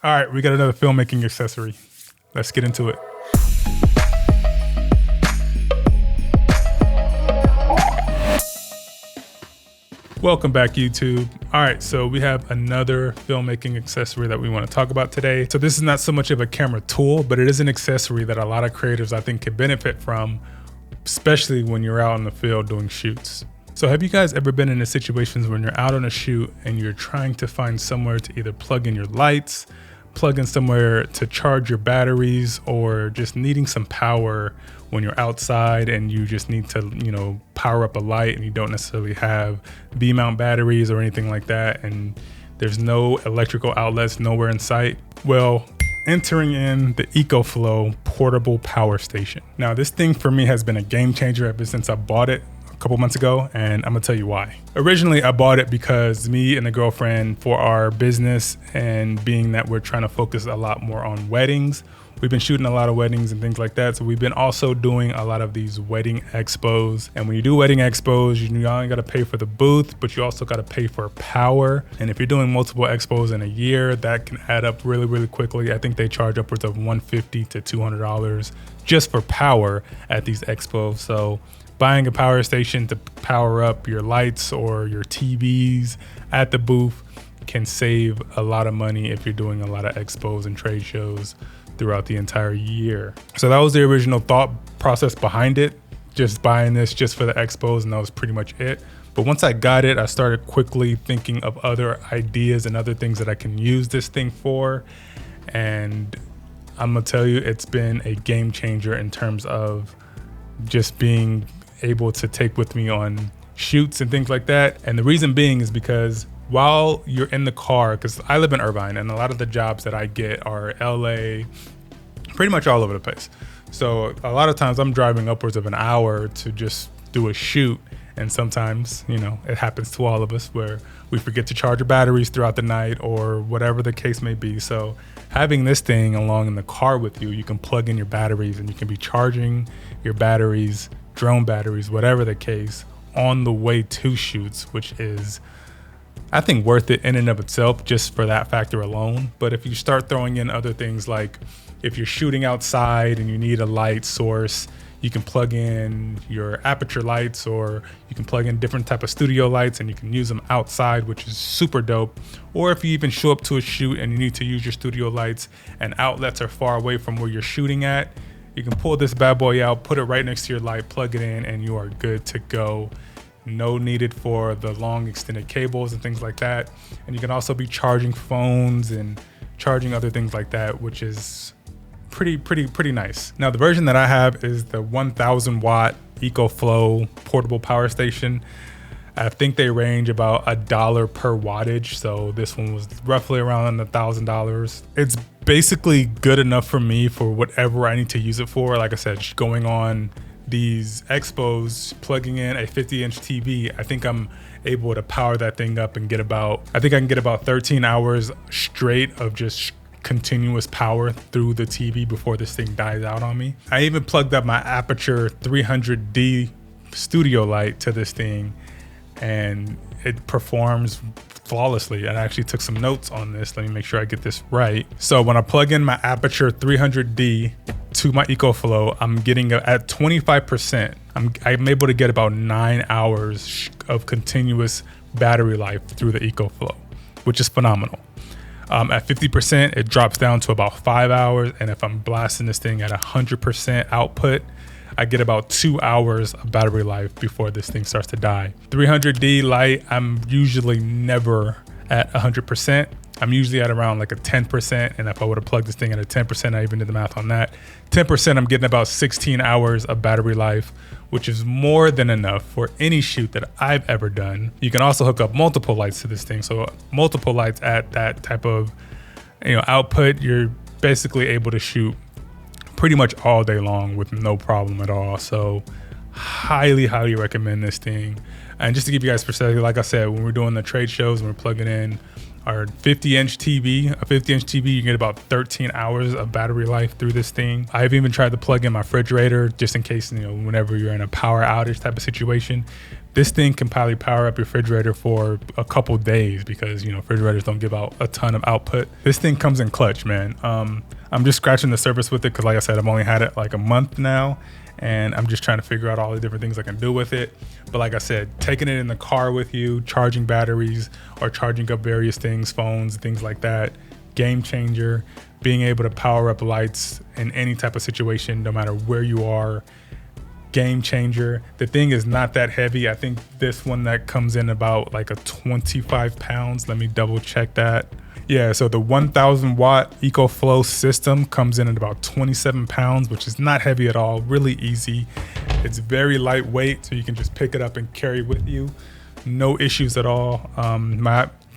All right, we got another filmmaking accessory. Let's get into it. Welcome back, YouTube. All right, so we have another filmmaking accessory that we want to talk about today. So this is not so much of a camera tool, but it is an accessory that a lot of creators I think can benefit from, especially when you're out in the field doing shoots. So have you guys ever been in the situations when you're out on a shoot and you're trying to find somewhere to either plug in your lights, plug in somewhere to charge your batteries, or just needing some power when you're outside and you just need to, power up a light and you don't necessarily have V-mount batteries or anything like that, and there's no electrical outlets nowhere in sight? Well, entering in the EcoFlow portable power station. Now, this thing for me has been a game changer ever since I bought it a couple months ago, and I'm gonna tell you why. Originally, I bought it because me and the girlfriend, for our business, and being that we're trying to focus a lot more on weddings, we've been shooting a lot of weddings and things like that. So we've been also doing a lot of these wedding expos. And when you do wedding expos, you not only gotta pay for the booth, but you also gotta pay for power. And if you're doing multiple expos in a year, that can add up really, really quickly. I think they charge upwards of $150 to $200 just for power at these expos. So buying a power station to power up your lights or your TVs at the booth can save a lot of money if you're doing a lot of expos and trade shows throughout the entire year. So that was the original thought process behind it, just buying this just for the expos, and that was pretty much it. But once I got it, I started quickly thinking of other ideas and other things that I can use this thing for. And I'm gonna tell you, it's been a game changer in terms of just being able to take with me on shoots and things like that. And the reason being is because while you're in the car, because I live in Irvine and a lot of the jobs that I get are LA, pretty much all over the place. So a lot of times I'm driving upwards of an hour to just do a shoot. And sometimes, it happens to all of us where we forget to charge our batteries throughout the night or whatever the case may be. So having this thing along in the car with you, you can plug in your batteries and you can be charging your batteries, drone batteries, whatever the case, on the way to shoots, which is, I think, worth it in and of itself just for that factor alone. But if you start throwing in other things, like if you're shooting outside and you need a light source, you can plug in your aperture lights, or you can plug in different type of studio lights and you can use them outside, which is super dope. Or if you even show up to a shoot and you need to use your studio lights and outlets are far away from where you're shooting at, you can pull this bad boy out, put it right next to your light, plug it in, and you are good to go. No needed for the long extended cables and things like that. And you can also be charging phones and charging other things like that, which is pretty nice. Now, the version that I have is the 1000 watt EcoFlow portable power station. I think they range about $1 per wattage. So this one was roughly around $1,000. It's basically good enough for me for whatever I need to use it for. Like I said, just going on these expos, plugging in a 50-inch TV, I think I'm able to power that thing up and I think I can get about 13 hours straight of just continuous power through the TV before this thing dies out on me. I even plugged up my Aperture 300D studio light to this thing, and it performs flawlessly. And I actually took some notes on this. Let me make sure I get this right. So when I plug in my Aperture 300D to my EcoFlow, I'm getting at 25%. I'm able to get about 9 hours of continuous battery life through the EcoFlow, which is phenomenal. At 50%, it drops down to about 5 hours. And if I'm blasting this thing at 100% output, I get about 2 hours of battery life before this thing starts to die. 300D light, I'm usually never at 100%. I'm usually at around like a 10%. And if I would have plugged this thing at a 10%, I even did the math on that. 10%, I'm getting about 16 hours of battery life, which is more than enough for any shoot that I've ever done. You can also hook up multiple lights to this thing. So multiple lights at that type of output, you're basically able to shoot pretty much all day long with no problem at all. So highly recommend this thing. And just to give you guys perspective, like I said, when we're doing the trade shows and we're plugging in or 50-inch TV. A 50-inch TV, you get about 13 hours of battery life through this thing. I've even tried to plug in my refrigerator just in case, whenever you're in a power outage type of situation. This thing can probably power up your refrigerator for a couple days because, refrigerators don't give out a ton of output. This thing comes in clutch, man. I'm just scratching the surface with it because, like I said, I've only had it like a month now, and I'm just trying to figure out all the different things I can do with it. But like I said, taking it in the car with you, charging batteries or charging up various things, phones, things like that, game changer. Being able to power up lights in any type of situation, no matter where you are. Game changer. The thing is not that heavy. I think this one that comes in about like a 25 pounds. Let me double check that. Yeah, so the 1000 watt EcoFlow system comes in at about 27 pounds, which is not heavy at all, really easy. It's very lightweight, so you can just pick it up and carry with you. No issues at all.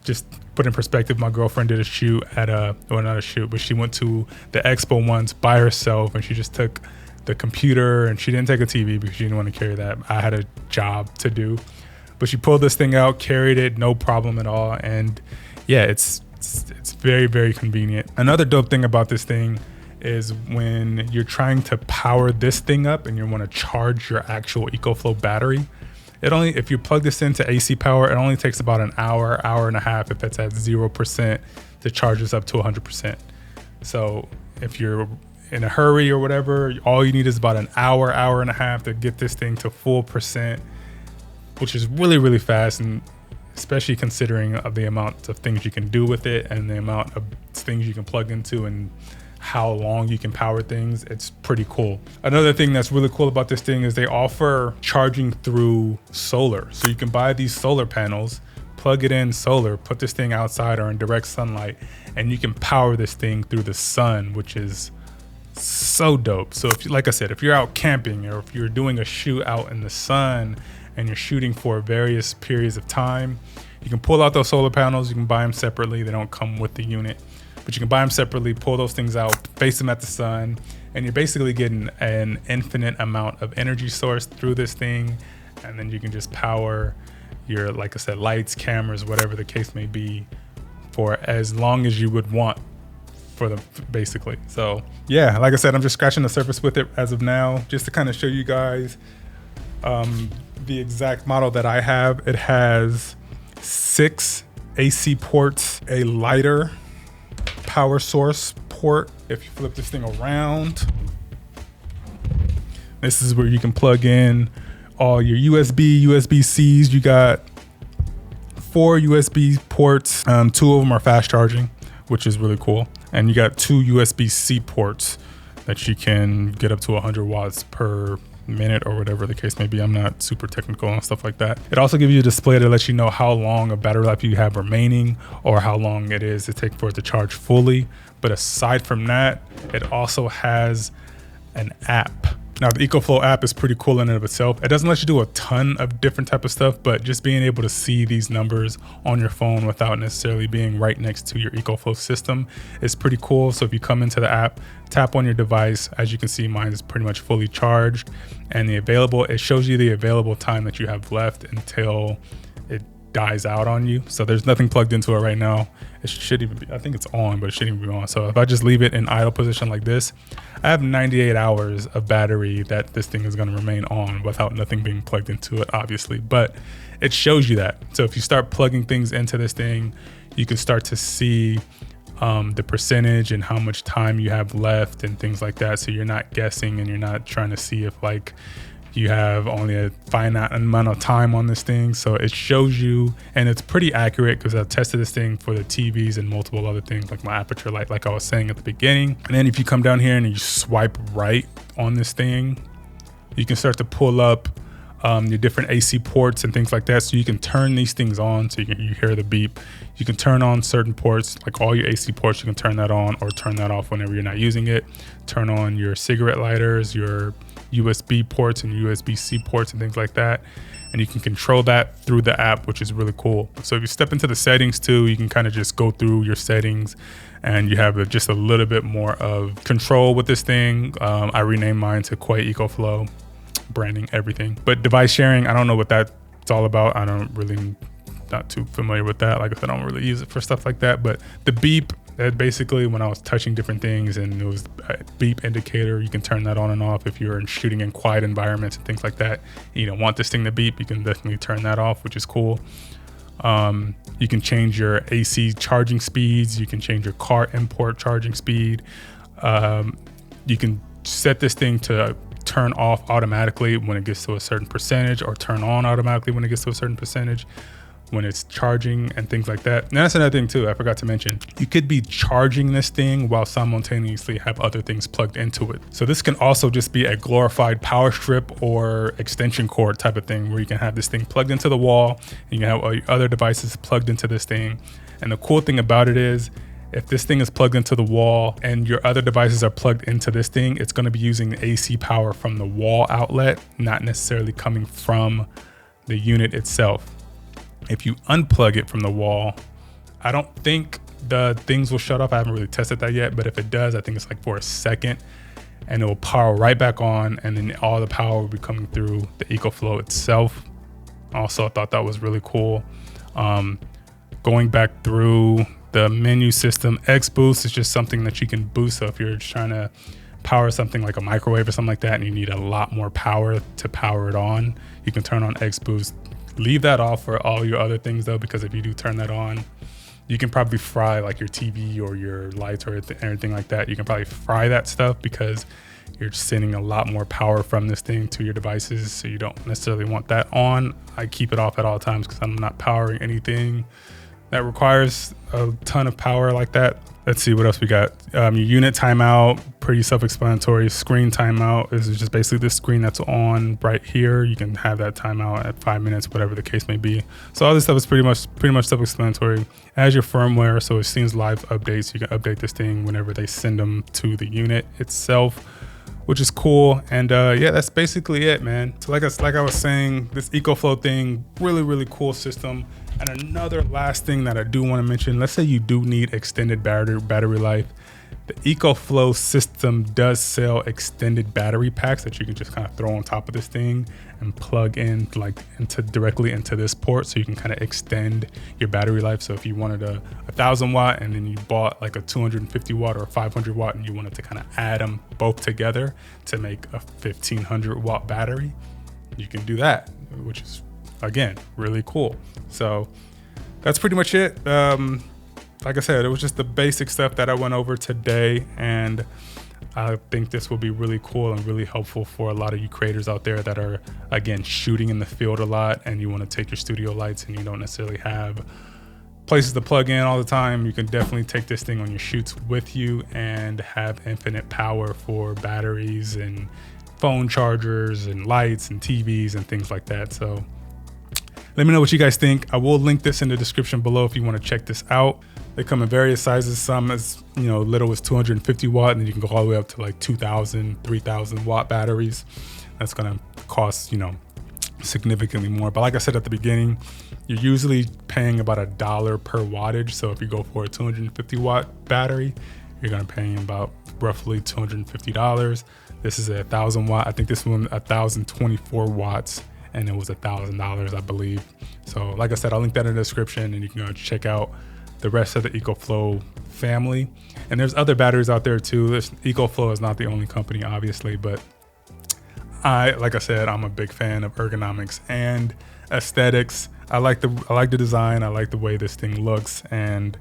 Just put in perspective, my girlfriend did a shoot at not a shoot, but she went to the expo once by herself, and she just took the computer, and she didn't take a TV because she didn't want to carry that. I had a job to do, but she pulled this thing out, carried it, no problem at all. And yeah, it's very, very convenient. Another dope thing about this thing is when you're trying to power this thing up and you want to charge your actual EcoFlow battery, if you plug this into AC power, it only takes about an hour and a half if it's at 0% to charge this up to 100%. So if you're in a hurry or whatever, all you need is about an hour and a half to get this thing to full percent, which is really, really fast, and especially considering the amount of things you can do with it and the amount of things you can plug into and how long you can power things. It's pretty cool. Another thing that's really cool about this thing is they offer charging through solar. So you can buy these solar panels, plug it in solar, put this thing outside or in direct sunlight, and you can power this thing through the sun, which is so dope. So like I said, if you're out camping or if you're doing a shoot out in the sun and you're shooting for various periods of time, you can pull out those solar panels. You can buy them separately. They don't come with the unit, but you can buy them separately, pull those things out, face them at the sun, and you're basically getting an infinite amount of energy source through this thing. And then you can just power your, like I said, lights, cameras, whatever the case may be, for as long as you would want for them, basically. So yeah, like I said, I'm just scratching the surface with it as of now, just to kind of show you guys the exact model that I have. It has 6 AC ports, a lighter power source port. If you flip this thing around, this is where you can plug in all your USB-Cs. You got 4 USB ports. 2 of them are fast charging, which is really cool. And you got 2 USB-C ports that you can get up to 100 watts per minute or whatever the case may be. I'm not super technical and stuff like that. It also gives you a display to let you know how long a battery life you have remaining or how long it is to take for it to charge fully. But aside from that, it also has an app. Now, the EcoFlow app is pretty cool in and of itself. It doesn't let you do a ton of different type of stuff, but just being able to see these numbers on your phone without necessarily being right next to your EcoFlow system is pretty cool. So if you come into the app, tap on your device, as you can see, mine is pretty much fully charged, and it shows you the available time that you have left until it dies out on you. So there's nothing plugged into it right now. It should even be, I think it's on, but it shouldn't even be on. So if I just leave it in idle position like this, I have 98 hours of battery that this thing is going to remain on without nothing being plugged into it, obviously. But it shows you that. So if you start plugging things into this thing, you can start to see the percentage and how much time you have left and things like that. So you're not guessing and you're not trying to see if like you have only a finite amount of time on this thing. So it shows you, and it's pretty accurate because I've tested this thing for the TVs and multiple other things like my aperture light, like I was saying at the beginning. And then if you come down here and you swipe right on this thing, you can start to pull up your different AC ports and things like that. So you can turn these things on, so you hear the beep. You can turn on certain ports, like all your AC ports, you can turn that on or turn that off whenever you're not using it. Turn on your cigarette lighters, your USB ports and USB-C ports and things like that. And you can control that through the app, which is really cool. So if you step into the settings too, you can kind of just go through your settings and you have just a little bit more of control with this thing. I renamed mine to Quite EcoFlow, branding, everything. But device sharing, I don't know what that's all about. I don't really not too familiar with that. Like I said, I don't really use it for stuff like that. But the beep, that basically when I was touching different things and it was a beep indicator, you can turn that on and off if you're shooting in quiet environments and things like that. You don't want this thing to beep, you can definitely turn that off, which is cool. You can change your AC charging speeds. You can change your car import charging speed. You can set this thing to turn off automatically when it gets to a certain percentage, or turn on automatically when it gets to a certain percentage when it's charging and things like that. And that's another thing too, I forgot to mention. You could be charging this thing while simultaneously have other things plugged into it. So this can also just be a glorified power strip or extension cord type of thing, where you can have this thing plugged into the wall and you can have all your other devices plugged into this thing. And the cool thing about it is, if this thing is plugged into the wall and your other devices are plugged into this thing, it's gonna be using the AC power from the wall outlet, not necessarily coming from the unit itself. If you unplug it from the wall, I don't think the things will shut off. I haven't really tested that yet, but if it does, I think it's like for a second, and it will power right back on, and then all the power will be coming through the EcoFlow itself. Also, I thought that was really cool. Going back through the menu system, X Boost is just something that you can boost. So if you're just trying to power something like a microwave or something like that, and you need a lot more power to power it on, you can turn on X Boost. Leave that off for all your other things though, because if you do turn that on, you can probably fry like your TV or your lights or anything like that. You can probably fry that stuff because you're sending a lot more power from this thing to your devices. So you don't necessarily want that on. I keep it off at all times because I'm not powering anything that requires a ton of power like that. Let's see what else we got. Your unit timeout, pretty self-explanatory. Screen timeout is just basically this screen that's on right here. You can have that timeout at 5 minutes, whatever the case may be. So all this stuff is pretty much self-explanatory. As your firmware, so it seems live updates. You can update this thing whenever they send them to the unit itself, which is cool. And yeah, that's basically it, man. So like I was saying, this EcoFlow thing, really cool system. And another last thing that I do want to mention, let's say you do need extended battery life. The EcoFlow system does sell extended battery packs that you can just kind of throw on top of this thing and plug in directly into this port, so you can kind of extend your battery life. So if you wanted a 1,000 watt and then you bought like a 250 watt or a 500 watt and you wanted to kind of add them both together to make a 1,500 watt battery, you can do that, which is, again, really cool. So that's pretty much it. Like I said, it was just the basic stuff that I went over today, and I think this will be really cool and really helpful for a lot of you creators out there that are, again, shooting in the field a lot and you want to take your studio lights and you don't necessarily have places to plug in all the time. You can definitely take this thing on your shoots with you and have infinite power for batteries and phone chargers and lights and TVs and things like that. So let me know what you guys think. I will link this in the description below if you want to check this out. They come in various sizes, some as little as 250 watt, and then you can go all the way up to like 2,000, 3,000 watt batteries. That's gonna cost significantly more. But like I said at the beginning, you're usually paying about $1 per wattage. So if you go for a 250 watt battery, you're gonna pay about roughly $250. This is a 1,000 watt. I think this one 1,024 watts. And it was $1,000, I believe. So like I said, I'll link that in the description and you can go check out the rest of the EcoFlow family. And there's other batteries out there too. EcoFlow is not the only company, obviously, but like I said, I'm a big fan of ergonomics and aesthetics. I like the design. I like the way this thing looks. And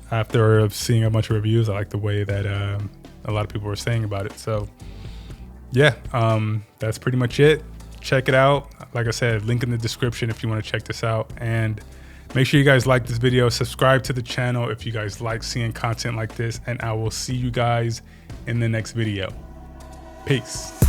after seeing a bunch of reviews, I like the way that a lot of people were saying about it. So yeah, that's pretty much it. Check it out. Like I said, link in the description if you want to check this out. And make sure you guys like this video, subscribe to the channel if you guys like seeing content like this, and I will see you guys in the next video. Peace.